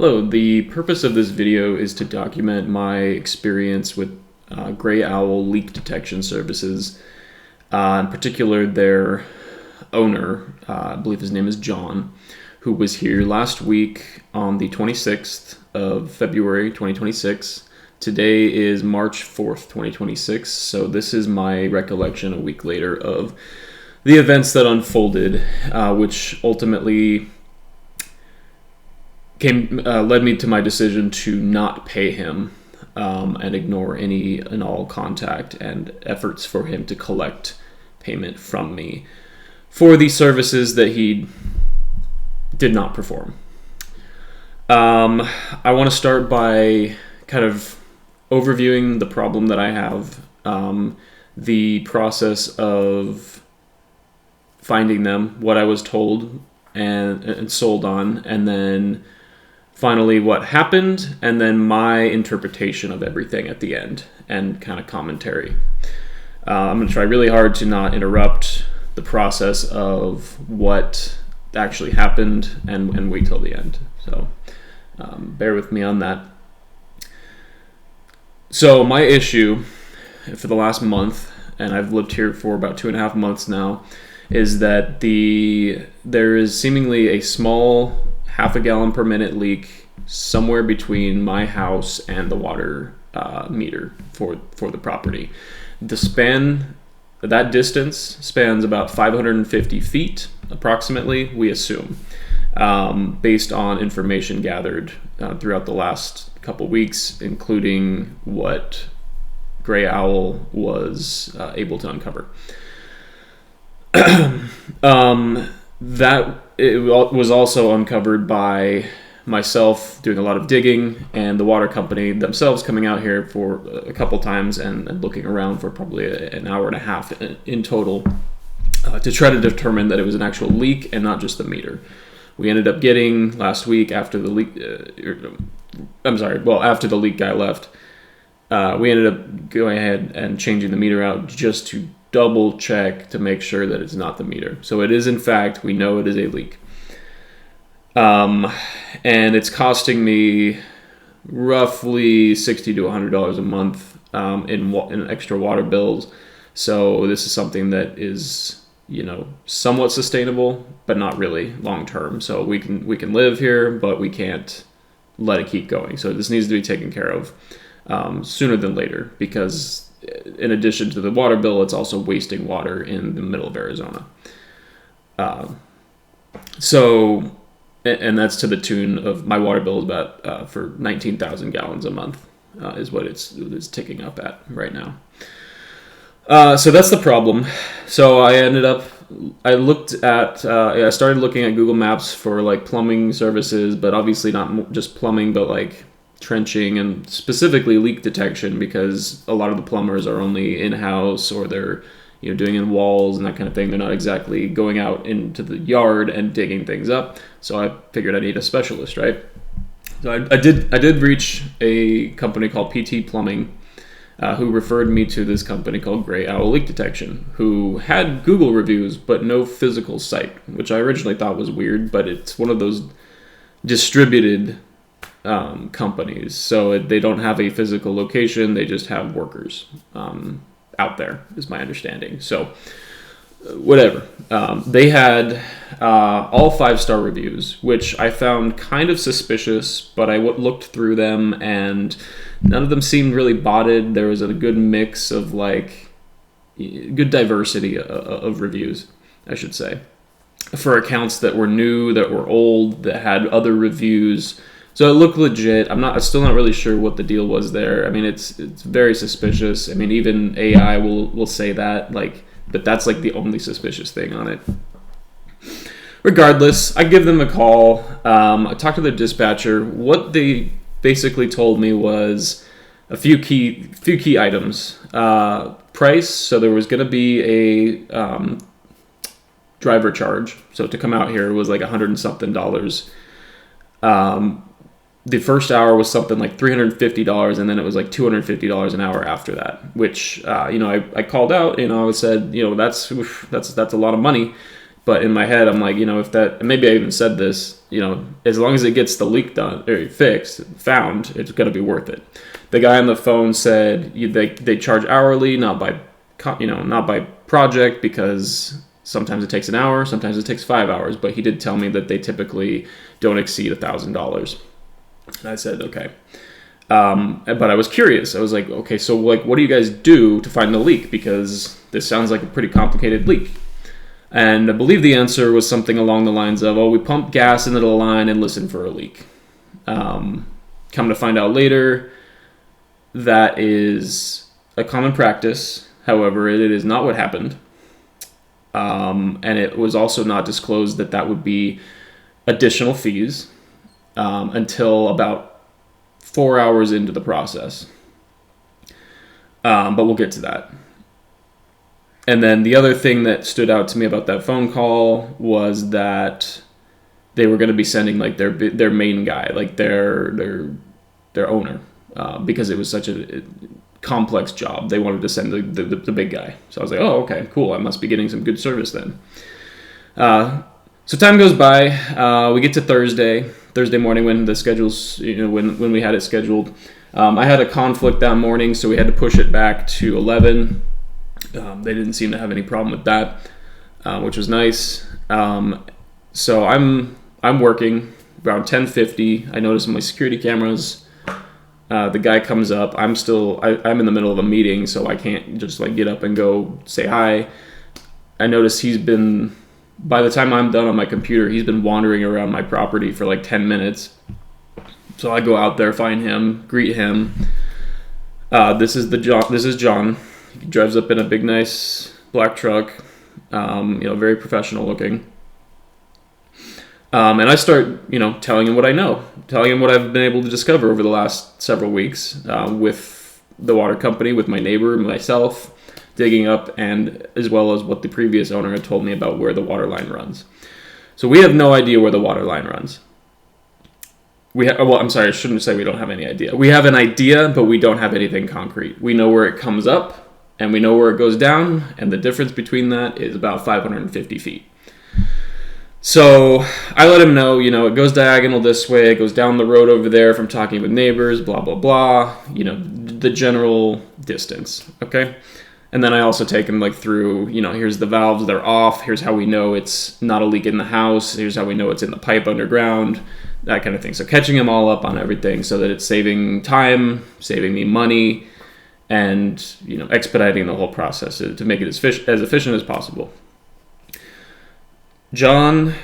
Hello, the purpose of this video is to document my experience with Gray Owl leak detection services, in particular their owner, I believe his name is John, who was here last week on the 26th of February 2026. Today is March 4th, 2026, so this is my recollection a week later of the events that unfolded, which ultimately led me to my decision to not pay him and ignore any and all contact and efforts for him to collect payment from me for the services that he did not perform. I want to start by kind of overviewing the problem that I have, the process of finding them, what I was told and sold on, and then finally what happened, and then my interpretation of everything at the end, and kind of commentary. I'm going to try really hard to not interrupt the process of what actually happened and wait till the end. So bear with me on that. So my issue for the last month, and I've lived here for about 2.5 months now, is that there is seemingly a small half a gallon per minute leak somewhere between my house and the water meter for the property. That distance spans about 550 feet approximately, we assume, based on information gathered throughout the last couple weeks, including what Gray Owl was able to uncover. That it was also uncovered by myself doing a lot of digging, and the water company themselves coming out here for a couple times and looking around for probably an hour and a half in total to try to determine that it was an actual leak and not just the meter. We ended up getting last week after the leak. After the leak guy left, we ended up going ahead and changing the meter out just to double check to make sure that it's not the meter. So it is, in fact, we know it is a leak. And it's costing me roughly $60 to $100 a month in extra water bills. So this is something that is, somewhat sustainable, but not really long term. So we can live here, but we can't let it keep going. So this needs to be taken care of sooner than later, because in addition to the water bill, it's also wasting water in the middle of Arizona. And that's to the tune of my water bill is about for 19,000 gallons a month is what it's ticking up at right now. So that's the problem. So I started looking at Google Maps for like plumbing services, but obviously not just plumbing, but like trenching and specifically leak detection, because a lot of the plumbers are only in-house, or they're doing in walls and that kind of thing. They're not exactly going out into the yard and digging things up. So I figured I need a specialist, right? So I did reach a company called PT Plumbing, who referred me to this company called Gray Owl Leak Detection, who had Google reviews but no physical site, which I originally thought was weird, but it's one of those distributed companies. So they don't have a physical location, they just have workers out there, is my understanding. So whatever. They had all 5-star reviews, which I found kind of suspicious, but I looked through them and none of them seemed really botted. There was a good mix of good diversity of reviews, I should say, for accounts that were new, that were old, that had other reviews. So it looked legit. I'm still not really sure what the deal was there. I mean, it's very suspicious. I mean, even AI will say that, but that's like the only suspicious thing on it. Regardless, I give them a call. I talked to the dispatcher. What they basically told me was a few key items. Price. So there was going to be a driver charge. So to come out here was like $100 and something. The first hour was something like $350, and then it was like $250 an hour after that, which, I called out, I said, that's a lot of money. But in my head, I'm like, if that, maybe I even said this, as long as it gets the leak done or fixed, found, it's gonna be worth it. The guy on the phone said they charge hourly, not by project, because sometimes it takes an hour, sometimes it takes 5 hours. But he did tell me that they typically don't exceed $1,000. And I said, okay. But I was curious. I was like, okay, so like, what do you guys do to find the leak? Because this sounds like a pretty complicated leak. And I believe the answer was something along the lines of, we pump gas into the line and listen for a leak. Come to find out later, that is a common practice. However, it is not what happened. And it was also not disclosed that would be additional fees until about 4 hours into the process. But we'll get to that. And then the other thing that stood out to me about that phone call was that they were going to be sending like their main guy, like their owner, because it was such a complex job. They wanted to send the big guy. So I was like, oh, okay, cool. I must be getting some good service then. So time goes by. We get to Thursday morning when the schedules, when we had it scheduled. I had a conflict that morning, so we had to push it back to 11. They didn't seem to have any problem with that, which was nice. So I'm working around 10:50. I notice on my security cameras, the guy comes up. I'm in the middle of a meeting, so I can't just like get up and go say hi. I notice by the time I'm done on my computer, he's been wandering around my property for like 10 minutes. So I go out there, find him, greet him. This is John. He drives up in a big, nice black truck, very professional looking. And I start, telling him what I know, telling him what I've been able to discover over the last several weeks with the water company, with my neighbor, myself, digging up, and as well as what the previous owner had told me about where the water line runs. So we have no idea where the water line runs. I'm sorry, I shouldn't say we don't have any idea. We have an idea, but we don't have anything concrete. We know where it comes up, and we know where it goes down, and the difference between that is about 550 feet. So I let him know, it goes diagonal this way, it goes down the road over there from talking with neighbors, blah, blah, blah, the general distance, okay? And then I also take him through, here's the valves, they're off, here's how we know it's not a leak in the house, here's how we know it's in the pipe underground, that kind of thing. So catching him all up on everything so that it's saving time, saving me money, and expediting the whole process to make it as efficient as possible. John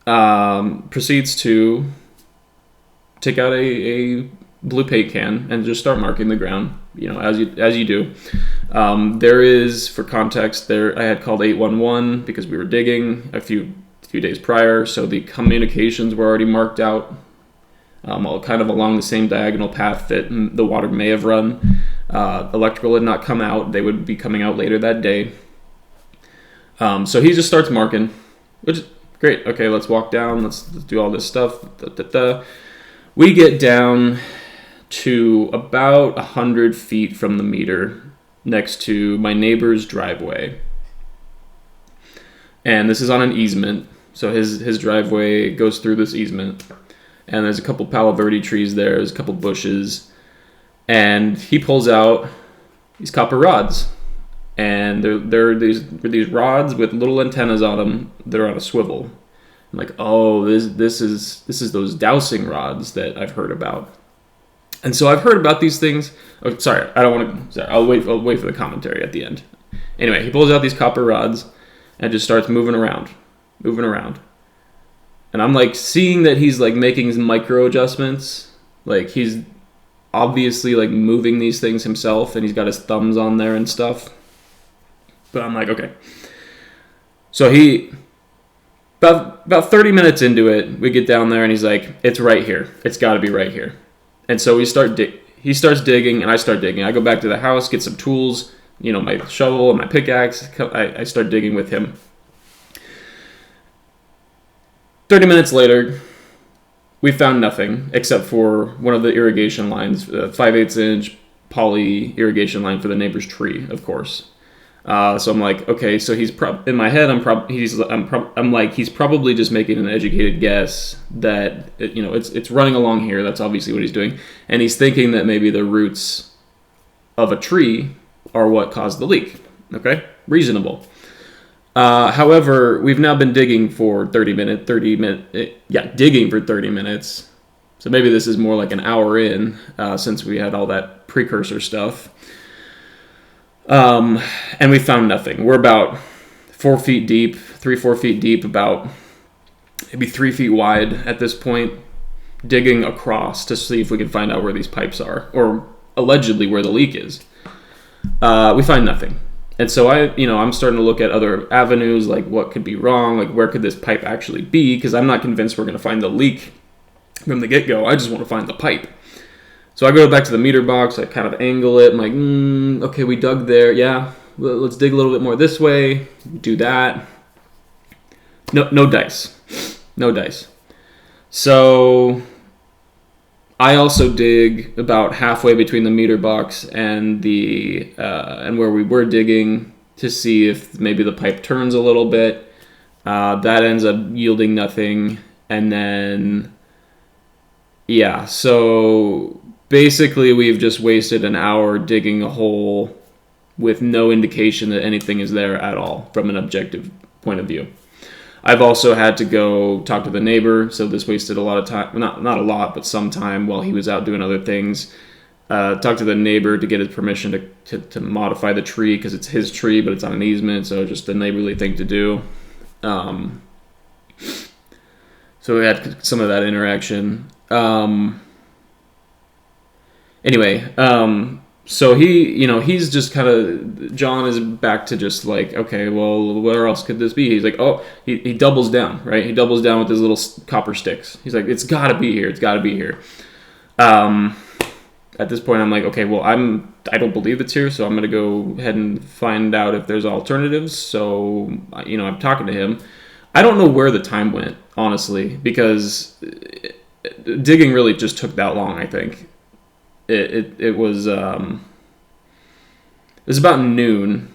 proceeds to take out a blue paint can and just start marking the ground, as you do. There is, for context, I had called 811 because we were digging a few days prior, so the communications were already marked out. All kind of along the same diagonal path that the water may have run. Electrical had not come out. They would be coming out later that day. So he just starts marking, which is great. Okay, let's walk down. Let's do all this stuff. We get down to about 100 feet from the meter next to my neighbor's driveway. And this is on an easement. So his driveway goes through this easement. And there's a couple Palo Verde trees there. There's a couple bushes. And he pulls out these copper rods. And they're these rods with little antennas on them. They're on a swivel. I'm like, oh, this is those dowsing rods that I've heard about. And so I've heard about these things. Oh, sorry, I don't want to. Sorry, I'll wait for the commentary at the end. Anyway, he pulls out these copper rods and just starts moving around. And I'm like seeing that he's like making micro adjustments. Like he's obviously like moving these things himself, and he's got his thumbs on there and stuff. But I'm like, okay. So about 30 minutes into it, we get down there and he's like, it's right here. It's got to be right here. And so he starts digging and I start digging. I go back to the house, get some tools, my shovel and my pickaxe. I start digging with him. 30 minutes later, we found nothing except for one of the irrigation lines, 5/8 inch poly irrigation line for the neighbor's tree, of course. So I'm like, okay, so he's in my head. I'm like, he's probably just making an educated guess that it's running along here. That's obviously what he's doing, and he's thinking that maybe the roots of a tree are what caused the leak. Okay, reasonable. However, we've now been digging for 30 minutes. Digging for 30 minutes. So maybe this is more like an hour in since we had all that precursor stuff. And we found nothing. We're about 4 feet deep, 4 feet deep, about maybe 3 feet wide at this point, digging across to see if we can find out where these pipes are, or allegedly where the leak is. We find nothing. And so I'm starting to look at other avenues, like what could be wrong, like where could this pipe actually be, because I'm not convinced we're going to find the leak from the get-go. I just want to find the pipe. So I go back to the meter box, I kind of angle it, I'm like, okay, we dug there, yeah, let's dig a little bit more this way, do that. No dice. No dice. So I also dig about halfway between the meter box and and where we were digging to see if maybe the pipe turns a little bit. That ends up yielding nothing, and then so basically we've just wasted an hour digging a hole with no indication that anything is there at all from an objective point of view. I've also had to go talk to the neighbor, so this wasted a lot of time. Not a lot, but some time while he was out doing other things. Talk to the neighbor to get his permission to modify the tree, because it's his tree, but it's on an easement, so just a neighborly thing to do. So we had some of that interaction. So he's just kind of, John is back to just like, okay, well, where else could this be? He's like, he doubles down, right? He doubles down with his little copper sticks. He's like, it's got to be here. It's got to be here. At this point, I'm like, okay, well, I don't believe it's here, so I'm going to go ahead and find out if there's alternatives. So, I'm talking to him. I don't know where the time went, honestly, because digging really just took that long, I think. It was about noon,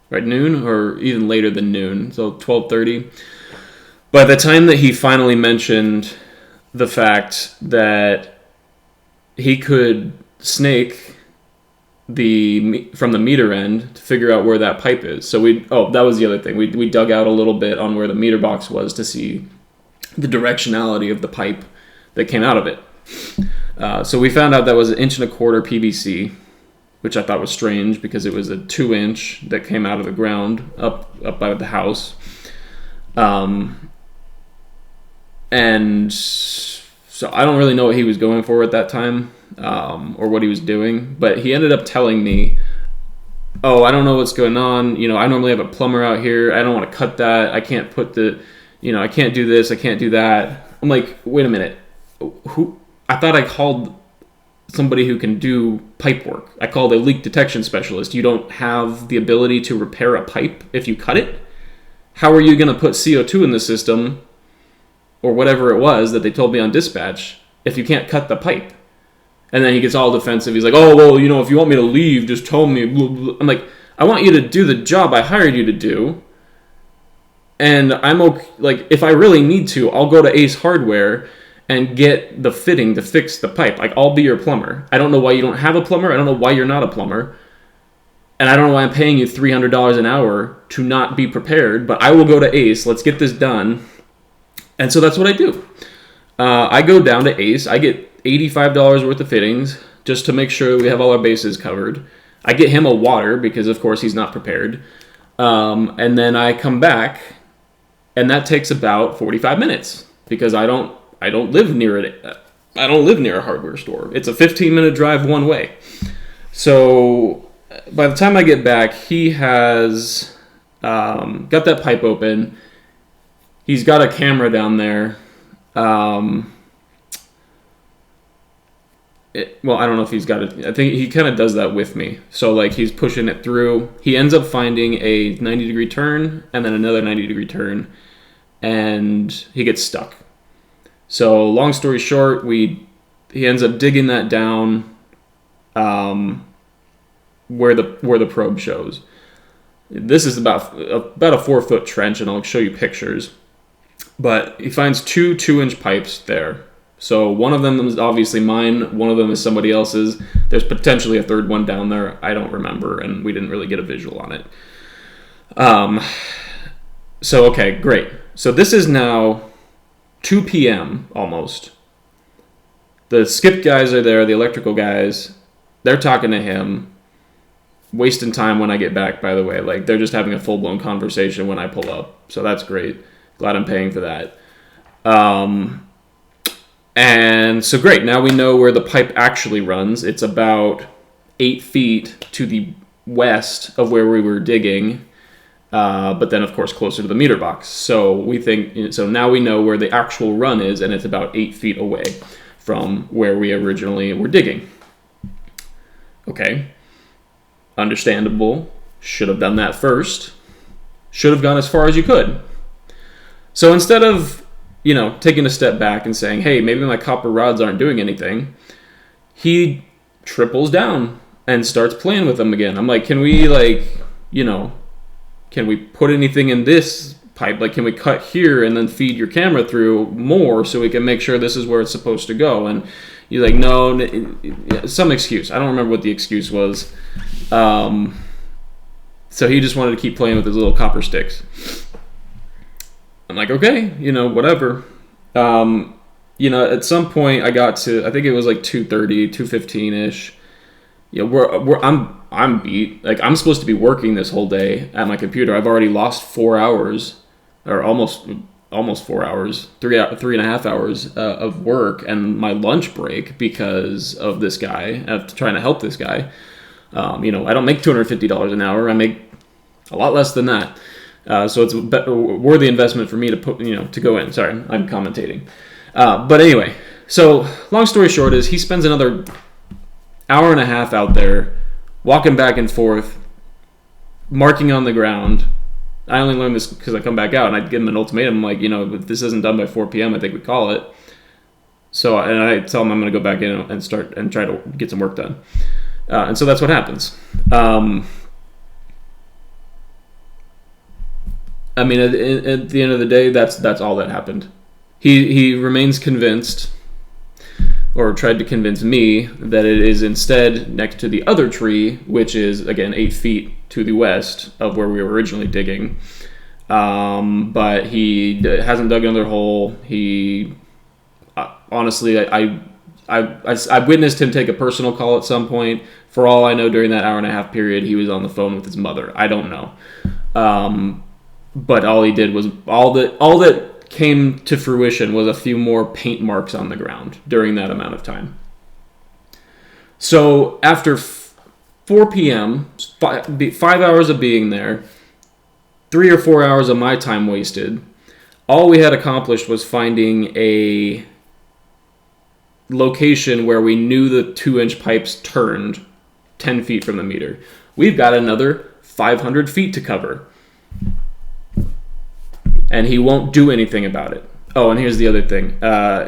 right? Noon, or even later than noon, so 12:30. By the time that he finally mentioned the fact that he could snake from the meter end to figure out where that pipe is. So that was the other thing. We dug out a little bit on where the meter box was to see the directionality of the pipe that came out of it. So we found out that was 1.25 inch PVC, which I thought was strange because it was a 2-inch that came out of the ground up by the house. And so I don't really know what he was going for at that time, or what he was doing, but he ended up telling me, I don't know what's going on. I normally have a plumber out here. I don't want to cut that. I can't put I can't do this. I can't do that. I'm like, wait a minute. I thought I called somebody who can do pipe work. I called a leak detection specialist. You don't have the ability to repair a pipe if you cut it? How are you going to put CO2 in the system, or whatever it was that they told me on dispatch, if you can't cut the pipe? And then he gets all defensive. He's like, if you want me to leave, just tell me. Blah, blah. I'm like, I want you to do the job I hired you to do. And I'm okay. Like, if I really need to, I'll go to Ace Hardware and get the fitting to fix the pipe. Like, I'll be your plumber. I don't know why you don't have a plumber. I don't know why you're not a plumber. And I don't know why I'm paying you $300 an hour to not be prepared, but I will go to Ace. Let's get this done. And so that's what I do. I go down to Ace. I get $85 worth of fittings just to make sure we have all our bases covered. I get him a water because, of course, he's not prepared. And then I come back, and that takes about 45 minutes because I don't live near it. I don't live near a hardware store. It's a 15-minute drive one way. So by the time I get back, he has got that pipe open. He's got a camera down there. I don't know if he's got it. I think he kind of does that with me. So like he's pushing it through. He ends up finding a 90-degree turn and then another 90-degree turn, and he gets stuck. So long story short, he ends up digging that down where the probe shows. This is about a 4-foot trench, and I'll show you pictures. But he finds two 2-inch pipes there. So one of them is obviously mine. One of them is somebody else's. There's potentially a third one down there. I don't remember, and we didn't really get a visual on it. So, okay, great. So this is now 2 p.m. almost. The skip guys are there, the electrical guys. They're talking to him. Wasting time when I get back, by the way. Like, they're just having a full-blown conversation when I pull up. So that's great. Glad I'm paying for that. And so great, now we know where the pipe actually runs. It's about 8 feet to the west of where we were digging, but then of course closer to the meter box. So now we know where the actual run is, and it's about 8 feet away from where we originally were digging. Okay, understandable. Should have done that first. Should have gone as far as you could. So instead of taking a step back and saying, hey, maybe my copper rods aren't doing anything, he triples down and starts playing with them again. I'm like, can we put anything in this pipe? Like, can we cut here and then feed your camera through more so we can make sure this is where it's supposed to go? And he's like, no, some excuse. I don't remember what the excuse was. So he just wanted to keep playing with his little copper sticks. I'm like, okay, whatever. At some point I got to, I think it was like 2:30, 2:15-ish. I'm beat. Like, I'm supposed to be working this whole day at my computer. I've already lost 4 hours, or almost 4 hours, 3.5 hours of work, and my lunch break because of this guy, of trying to help this guy. I don't make $250 an hour. I make a lot less than that. So it's a worthy investment for me to put, to go in. Sorry, I'm commentating. But anyway, so long story short is he spends another hour and a half out there walking back and forth, marking on the ground. I only learned this because I come back out and I give him an ultimatum. I'm like, if this isn't done by 4 p.m., I think we call it. So, and I tell him I'm going to go back in and start and try to get some work done. And so that's what happens. I mean, at the end of the day, that's all that happened. He remains convinced, or tried to convince me, that it is instead next to the other tree, which is, again, 8 feet to the west of where we were originally digging. But he hasn't dug another hole. He, honestly, I witnessed him take a personal call at some point. For all I know, during that hour and a half period, he was on the phone with his mother. I don't know. But all he did was, all that came to fruition was a few more paint marks on the ground during that amount of time. So after 4 p.m., 5 hours of being there, 3 or 4 hours of my time wasted, all we had accomplished was finding a location where we knew the 2-inch pipes turned 10 feet from the meter. We've got another 500 feet to cover. And he won't do anything about it. Oh, and here's the other thing.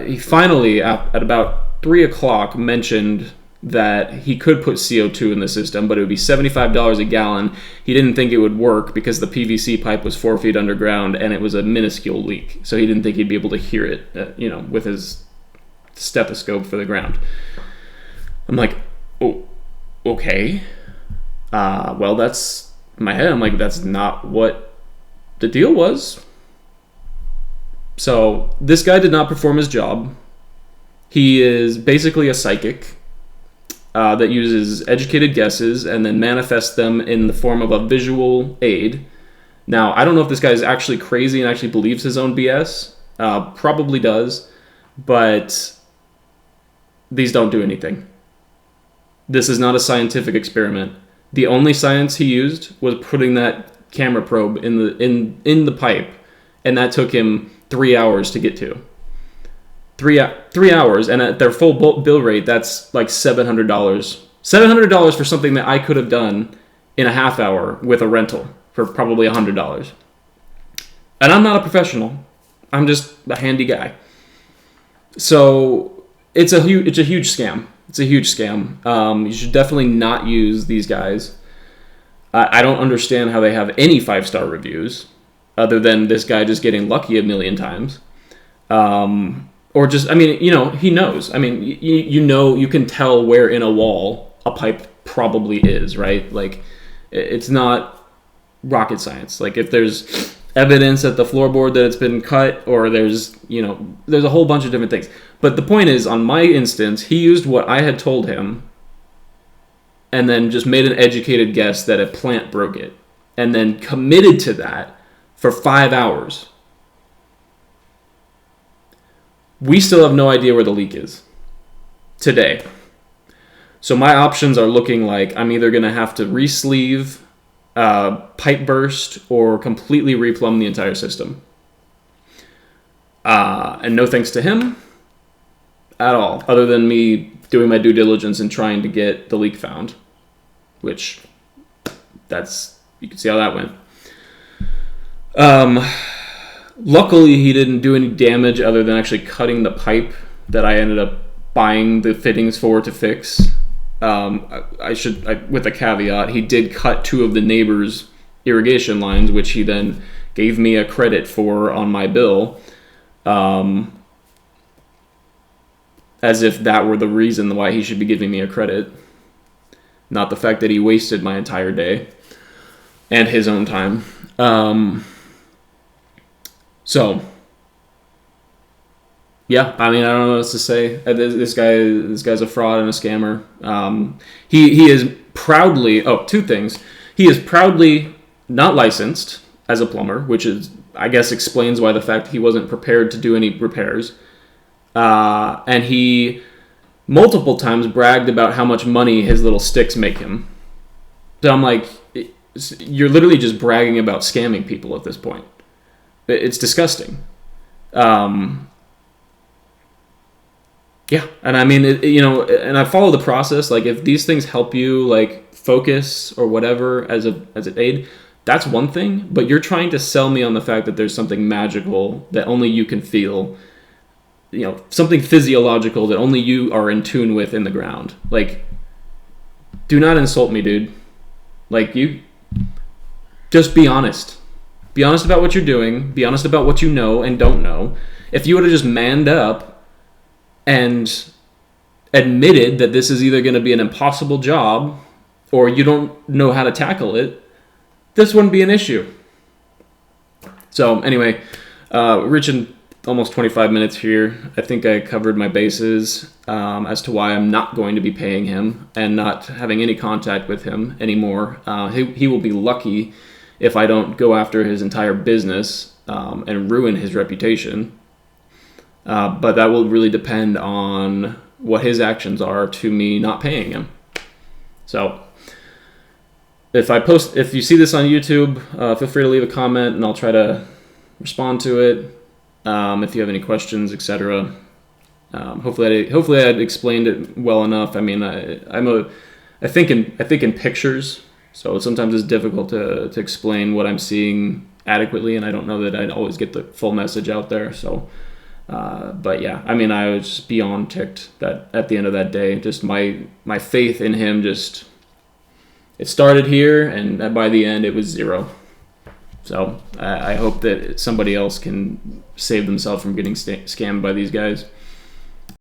He finally, at about 3 o'clock, mentioned that he could put CO2 in the system, but it would be $75 a gallon. He didn't think it would work because the PVC pipe was 4 feet underground and it was a minuscule leak. So he didn't think he'd be able to hear it, with his stethoscope for the ground. I'm like, oh, okay. Well, that's in my head. I'm like, that's not what the deal was. So this guy did not perform his job. He is basically a psychic that uses educated guesses and then manifests them in the form of a visual aid. Now, I don't know if this guy is actually crazy and actually believes his own BS. Probably does. But these don't do anything. This is not a scientific experiment. The only science he used was putting that camera probe in the pipe, and that took him 3 hours to get to. 3 hours, and at their full bill rate, that's like $700. $700 for something that I could have done in a half hour with a rental for probably $100. And I'm not a professional. I'm just a handy guy. So it's a huge scam. It's a huge scam. You should definitely not use these guys. I don't understand how they have any 5-star reviews other than this guy just getting lucky a million times. Or just, I mean, he knows. I mean, you can tell where in a wall a pipe probably is, right? Like, it's not rocket science. Like, if there's evidence at the floorboard that it's been cut, or there's a whole bunch of different things. But the point is, on my instance, he used what I had told him and then just made an educated guess that a plant broke it, and then committed to that for 5 hours. We still have no idea where the leak is today. So my options are looking like I'm either going to have to re-sleeve, pipe burst, or completely replumb the entire system. And no thanks to him at all, other than me doing my due diligence and trying to get the leak found, which you can see how that went. Luckily, he didn't do any damage other than actually cutting the pipe that I ended up buying the fittings for to fix. With a caveat, he did cut 2 of the neighbors' irrigation lines, which he then gave me a credit for on my bill, as if that were the reason why he should be giving me a credit, not the fact that he wasted my entire day and his own time. So, yeah, I mean, I don't know what else to say. This guy's a fraud and a scammer. He is proudly, 2 things. He is proudly not licensed as a plumber, which is, I guess, explains why the fact he wasn't prepared to do any repairs. And he multiple times bragged about how much money his little sticks make him. So I'm like, you're literally just bragging about scamming people at this point. It's disgusting. Yeah, and I mean, and I follow the process. Like, if these things help you, like, focus or whatever as an aid, that's one thing. But you're trying to sell me on the fact that there's something magical that only you can feel. Something physiological that only you are in tune with in the ground. Like, do not insult me, dude. Like, you just be honest. Be honest about what you're doing. Be honest about what you know and don't know. If you would have just manned up and admitted that this is either going to be an impossible job or you don't know how to tackle it, this wouldn't be an issue. So anyway, reaching almost 25 minutes here. I think I covered my bases as to why I'm not going to be paying him and not having any contact with him anymore. He will be lucky if I don't go after his entire business and ruin his reputation. But that will really depend on what his actions are to me not paying him. So if you see this on YouTube, feel free to leave a comment and I'll try to respond to it. If you have any questions, etc. Hopefully I'd explained it well enough. I mean, I think in pictures. So sometimes it's difficult to explain what I'm seeing adequately, and I don't know that I'd always get the full message out there. So, but yeah, I mean, I was just beyond ticked that at the end of that day, just my faith in him it started here, and by the end it was 0. So I hope that somebody else can save themselves from getting scammed by these guys.